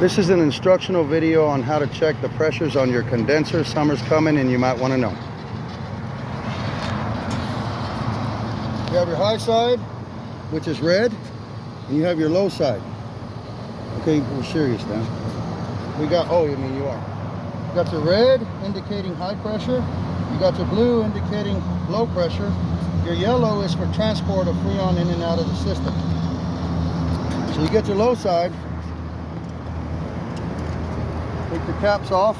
This is an instructional video on how to check the pressures on your condenser. Summer's coming and you might want to know. You have your high side, which is red, and you have your low side. Okay, we're serious now. We got, oh, I mean you are. You got your red indicating high pressure. You got your blue indicating low pressure. Your yellow is for transport of Freon in and out of the system. So you get your low side. Take the caps off.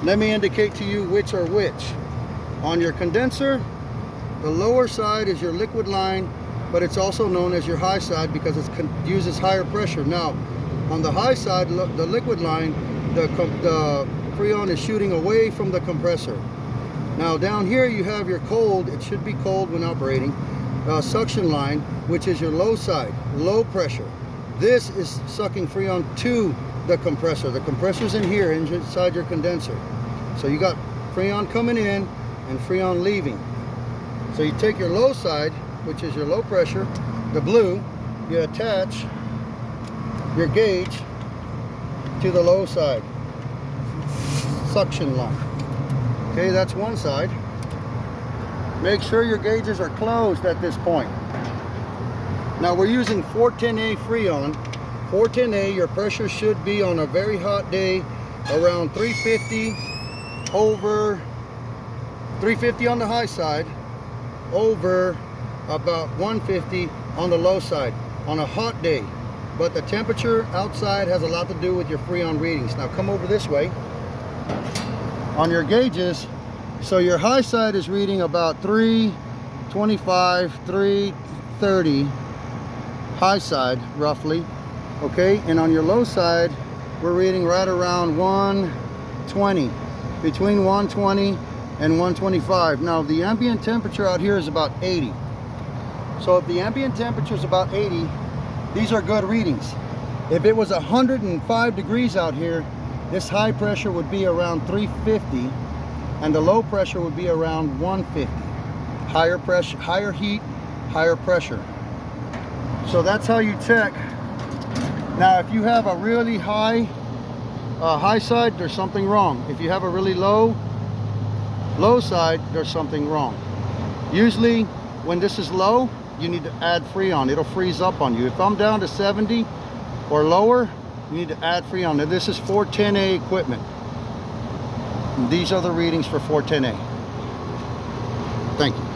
Let me indicate to you which are which. On your condenser, the lower side is your liquid line, but it's also known as your high side because it uses higher pressure. Now, on the high side, the liquid line, the Freon is shooting away from the compressor. Now down here you have your cold, it should be cold when operating, suction line, which is your low side, low pressure. This is sucking Freon to the compressor. The compressor's in here, inside your condenser. So you got Freon coming in and Freon leaving. So you take your low side, which is your low pressure, the blue, you attach your gauge to the low side, suction line. Okay, that's one side. Make sure your gauges are closed at this point. Now we're using 410A Freon. 410A, your pressure should be on a very hot day around 350 over 350 on the high side, over about 150 on the low side on a hot day. But the temperature outside has a lot to do with your Freon readings. Now come over this way. On your gauges, so your high side is reading about 325, 330 high side roughly. Okay, and on your low side, we're reading right around 120, between 120 and 125. Now, the ambient temperature out here is about 80. So if the ambient temperature is about 80, these are good readings. If it was 105 degrees out here, this high pressure would be around 350, and the low pressure would be around 150. Higher pressure, higher heat, higher pressure. So that's how you check. Now, if you have a really high side, there's something wrong. If you have a really low side, there's something wrong. Usually, when this is low, you need to add Freon. It'll freeze up on you. If I'm down to 70 or lower, you need to add Freon. Now, this is 410A equipment. And these are the readings for 410A. Thank you.